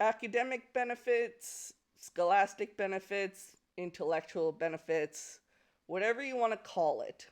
academic benefits, scholastic benefits, intellectual benefits, whatever you want to call it.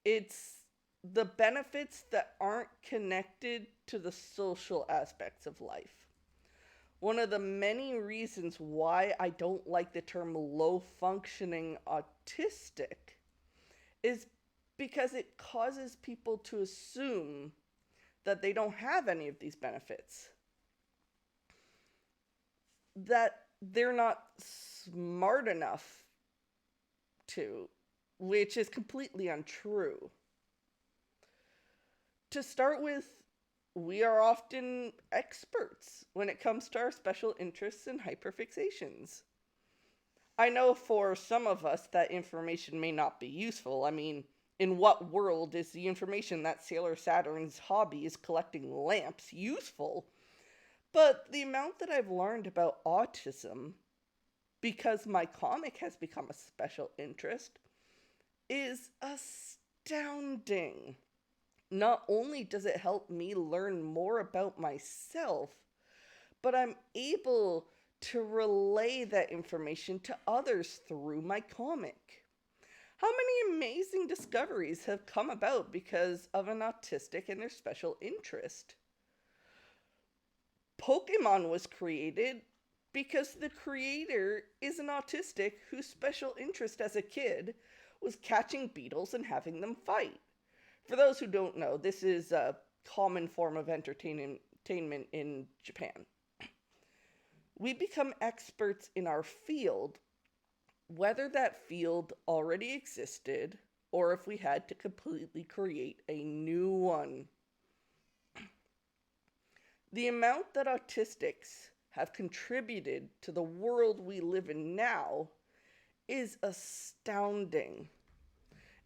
It's the benefits that aren't connected to the social aspects of life. One of the many reasons why I don't like the term low functioning autistic is because it causes people to assume that they don't have any of these benefits, that they're not smart enough to, which is completely untrue. To start with, we are often experts when it comes to our special interests and hyperfixations. I know for some of us that information may not be useful. I mean, in what world is the information that Sailor Saturn's hobby is collecting lamps useful? But the amount that I've learned about autism, because my comic has become a special interest, is astounding. Not only does it help me learn more about myself, but I'm able to relay that information to others through my comic. How many amazing discoveries have come about because of an autistic and their special interest? Pokemon was created because the creator is an autistic whose special interest as a kid was catching beetles and having them fight. For those who don't know, this is a common form of entertainment in Japan. We become experts in our field, whether that field already existed or if we had to completely create a new one. The amount that autistics have contributed to the world we live in now is astounding.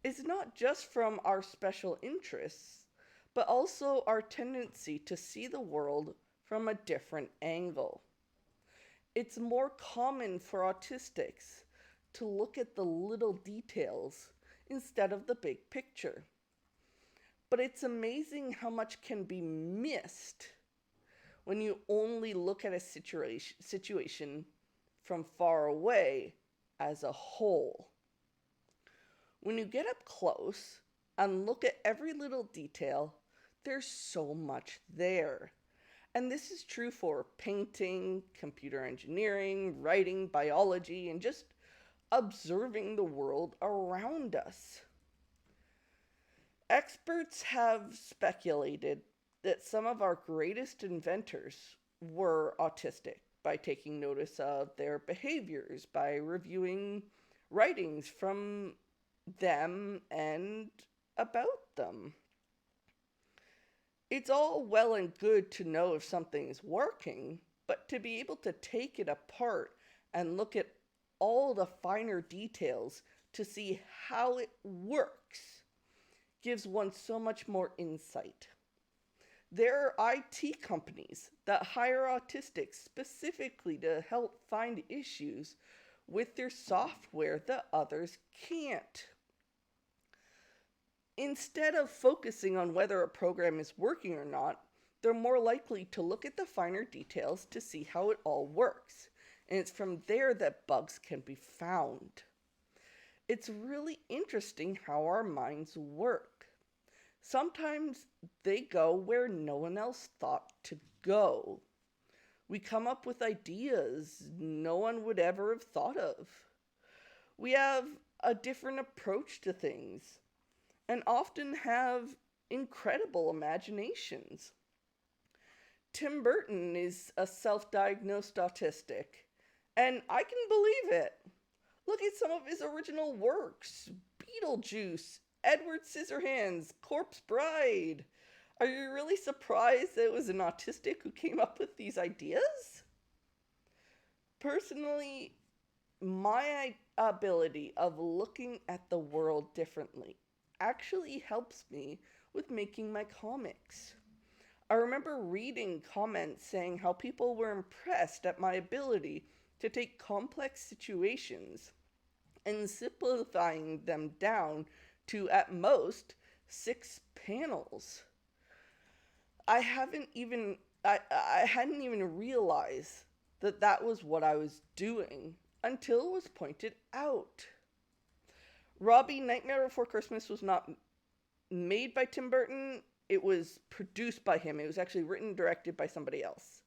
It's not just from our special interests, but also our tendency to see the world from a different angle. It's more common for autistics to look at the little details instead of the big picture. But it's amazing how much can be missed when you only look at a situation from far away as a whole. When you get up close and look at every little detail, there's so much there. And this is true for painting, computer engineering, writing, biology, and just observing the world around us. Experts have speculated that some of our greatest inventors were autistic by taking notice of their behaviors, by reviewing writings from them and about them. It's all well and good to know if something's working, but to be able to take it apart and look at all the finer details to see how it works gives one so much more insight. There are IT companies that hire autistics specifically to help find issues with their software that others can't. Instead of focusing on whether a program is working or not, they're more likely to look at the finer details to see how it all works. And it's from there that bugs can be found. It's really interesting how our minds work. Sometimes they go where no one else thought to go. We come up with ideas no one would ever have thought of. We have a different approach to things and often have incredible imaginations. Tim Burton is a self-diagnosed autistic, and I can believe it. Look at some of his original works: Beetlejuice, Edward Scissorhands, Corpse Bride. Are you really surprised that it was an autistic who came up with these ideas? Personally, my ability of looking at the world differently actually helps me with making my comics. I remember reading comments saying how people were impressed at my ability to take complex situations and simplifying them down to, at most, 6 panels. I haven't even I hadn't even realized that that was what I was doing until it was pointed out. Robbie, Nightmare Before Christmas was not made by Tim Burton. It was produced by him. It was actually written and directed by somebody else.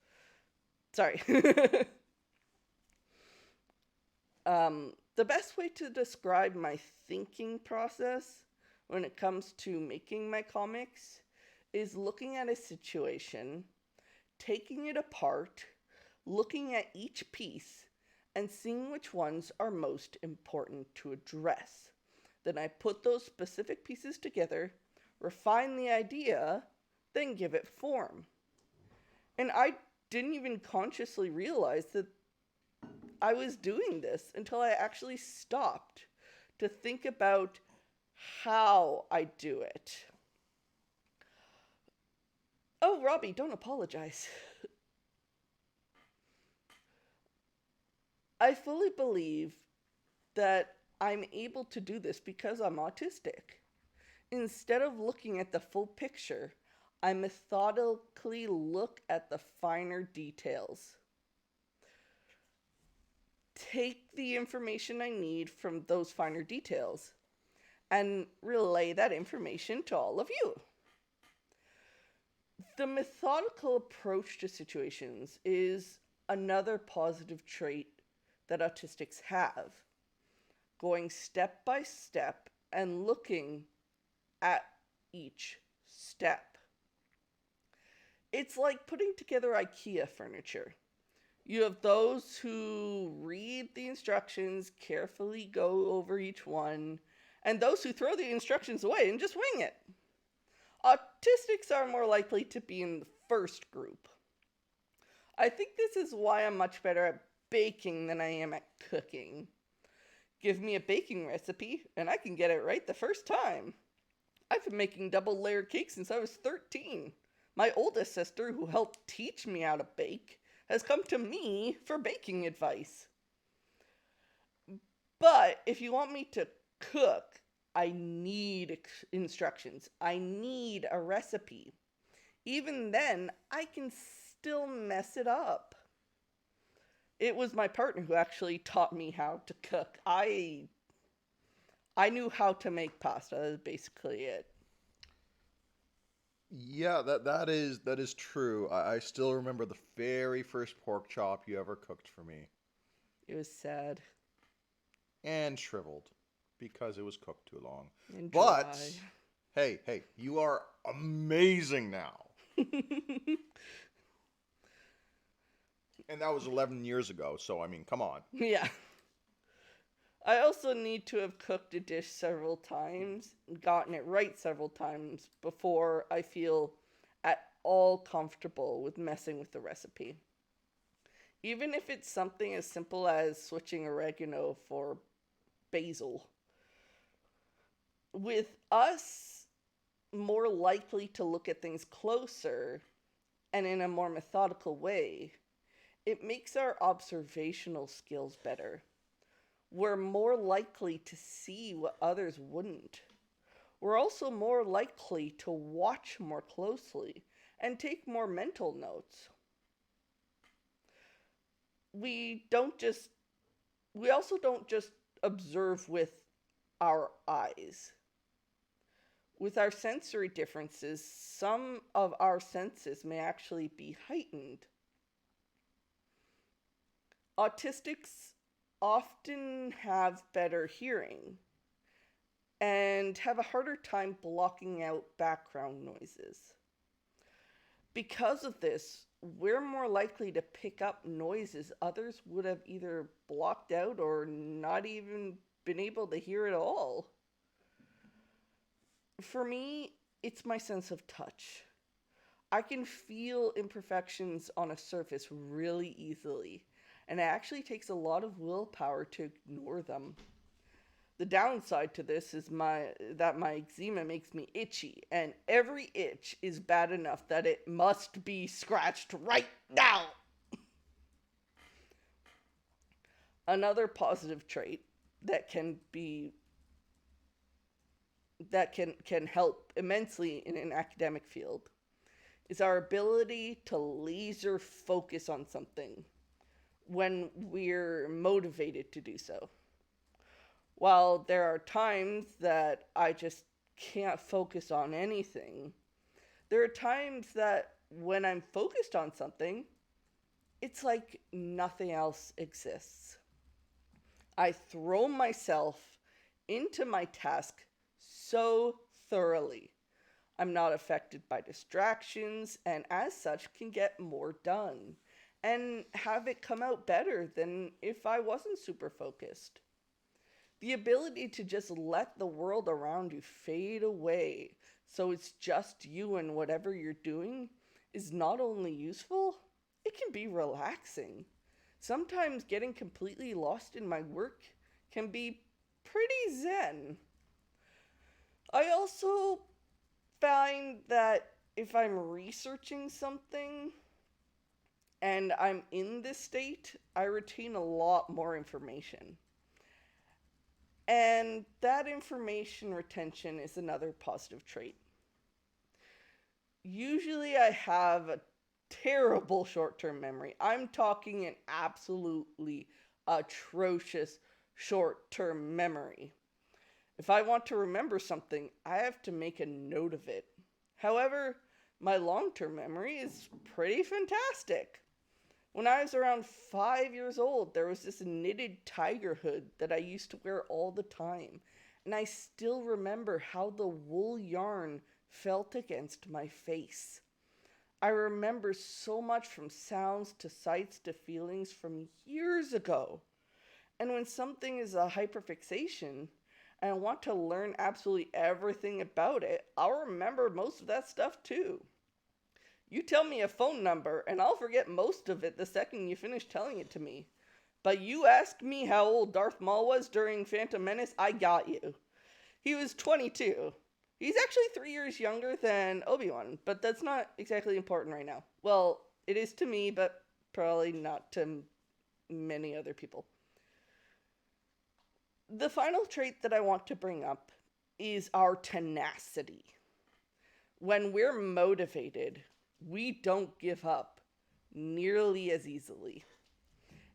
Sorry. The best way to describe my thinking process when it comes to making my comics is looking at a situation, taking it apart, looking at each piece, and seeing which ones are most important to address. Then I put those specific pieces together, refine the idea, then give it form. And I didn't even consciously realize that I was doing this until I actually stopped to think about how I do it. Oh, Robbie, don't apologize. I fully believe that I'm able to do this because I'm autistic. Instead of looking at the full picture, I methodically look at the finer details. Take the information I need from those finer details and relay that information to all of you. The methodical approach to situations is another positive trait that autistics have. Going step by step and looking at each step. It's like putting together IKEA furniture. You have those who read the instructions, carefully go over each one, and those who throw the instructions away and just wing it. Autistics are more likely to be in the first group. I think this is why I'm much better at baking than I am at cooking. Give me a baking recipe, and I can get it right the first time. I've been making double layer cakes since I was 13. My oldest sister, who helped teach me how to bake, has come to me for baking advice. But if you want me to cook, I need instructions. I need a recipe. Even then, I can still mess it up. It was my partner who actually taught me how to cook. I knew how to make pasta. That's basically it. Yeah, that is true. I still remember the very first pork chop you ever cooked for me, It was sad and shriveled because it was cooked too long. and But dry. hey, you are amazing now. And that was 11 years ago, so I mean, come on. Yeah. I also need to have cooked a dish several times, gotten it right several times before I feel at all comfortable with messing with the recipe. Even if it's something as simple as switching oregano for basil. With us more likely to look at things closer and in a more methodical way, it makes our observational skills better. We're more likely to see what others wouldn't. We're also more likely to watch more closely and take more mental notes. We don't just we also don't just observe with our eyes. With our sensory differences, some of our senses may actually be heightened. Autistics often have better hearing and have a harder time blocking out background noises. Because of this, we're more likely to pick up noises others would have either blocked out or not even been able to hear at all. For me, it's my sense of touch. I can feel imperfections on a surface really easily, and it actually takes a lot of willpower to ignore them. The downside to this is that my eczema makes me itchy, and every itch is bad enough that it must be scratched right now. Another positive trait that can help immensely in an academic field is our ability to laser focus on something when we're motivated to do so. While there are times that I just can't focus on anything, there are times that when I'm focused on something, it's like nothing else exists. I throw myself into my task so thoroughly. I'm not affected by distractions, and as such, can get more done and have it come out better than if I wasn't super focused. The ability to just let the world around you fade away so it's just you and whatever you're doing is not only useful, it can be relaxing. Sometimes getting completely lost in my work can be pretty zen. I also find that if I'm researching something and I'm in this state, I retain a lot more information. And that information retention is another positive trait. Usually, I have a terrible short term memory. I'm talking an absolutely atrocious short term memory. If I want to remember something, I have to make a note of it. However, my long term memory is pretty fantastic. When I was around 5 years old, there was this knitted tiger hood that I used to wear all the time. And I still remember how the wool yarn felt against my face. I remember so much from sounds to sights to feelings from years ago. And when something is a hyperfixation and I want to learn absolutely everything about it, I'll remember most of that stuff too. You tell me a phone number, and I'll forget most of it the second you finish telling it to me. But you asked me how old Darth Maul was during Phantom Menace, I got you. He was 22. He's actually 3 years younger than Obi-Wan, but that's not exactly important right now. Well, it is to me, but probably not to many other people. The final trait that I want to bring up is our tenacity. When we're motivated, we don't give up nearly as easily.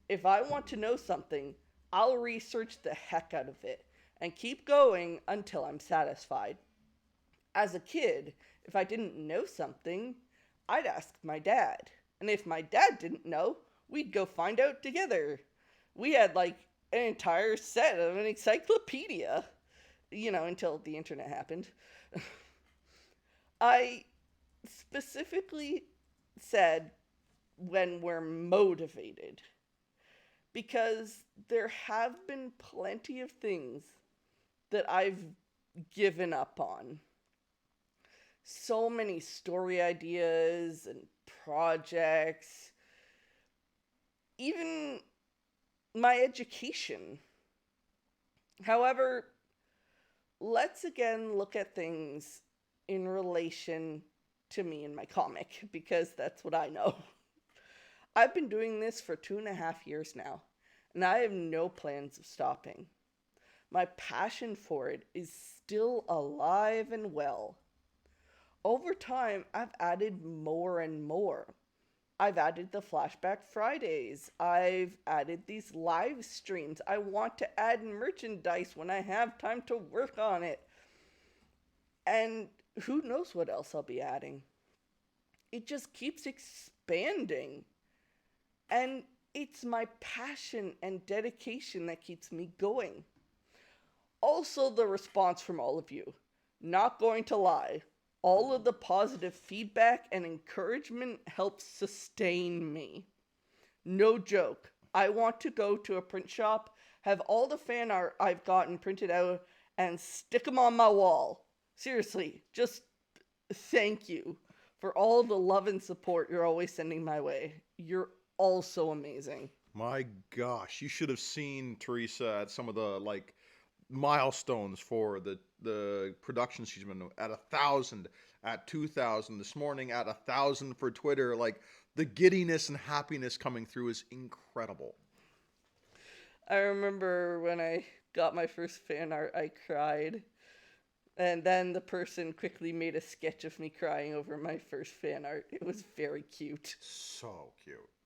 If I want to know something, I'll research the heck out of it and keep going until I'm satisfied. As a kid, if I didn't know something, I'd ask my dad. And if my dad didn't know, we'd go find out together. We had like an entire set of an encyclopedia, until the internet happened. I specifically said when we're motivated because there have been plenty of things that I've given up on. So many story ideas and projects, even my education. However, let's again look at things in relation to me and my comic, because that's what I know. I've been doing this for 2.5 years now, and I have no plans of stopping. My passion for it is still alive and well. Over time, I've added more and more. I've added the Flashback Fridays. I've added these live streams. I want to add merchandise when I have time to work on it. And who knows what else I'll be adding. It just keeps expanding. And it's my passion and dedication that keeps me going. Also, the response from all of you. Not going to lie, all of the positive feedback and encouragement helps sustain me. No joke. I want to go to a print shop, have all the fan art I've gotten printed out, and stick them on my wall. Seriously, just thank you for all the love and support you're always sending my way. You're all so amazing. My gosh, you should have seen Teresa at some of the milestones for the production she's been at 1,000, at 2,000 this morning, at 1,000 for Twitter. Like, the giddiness and happiness coming through is incredible. I remember when I got my first fan art, I cried. And then the person quickly made a sketch of me crying over my first fan art. It was very cute. So cute.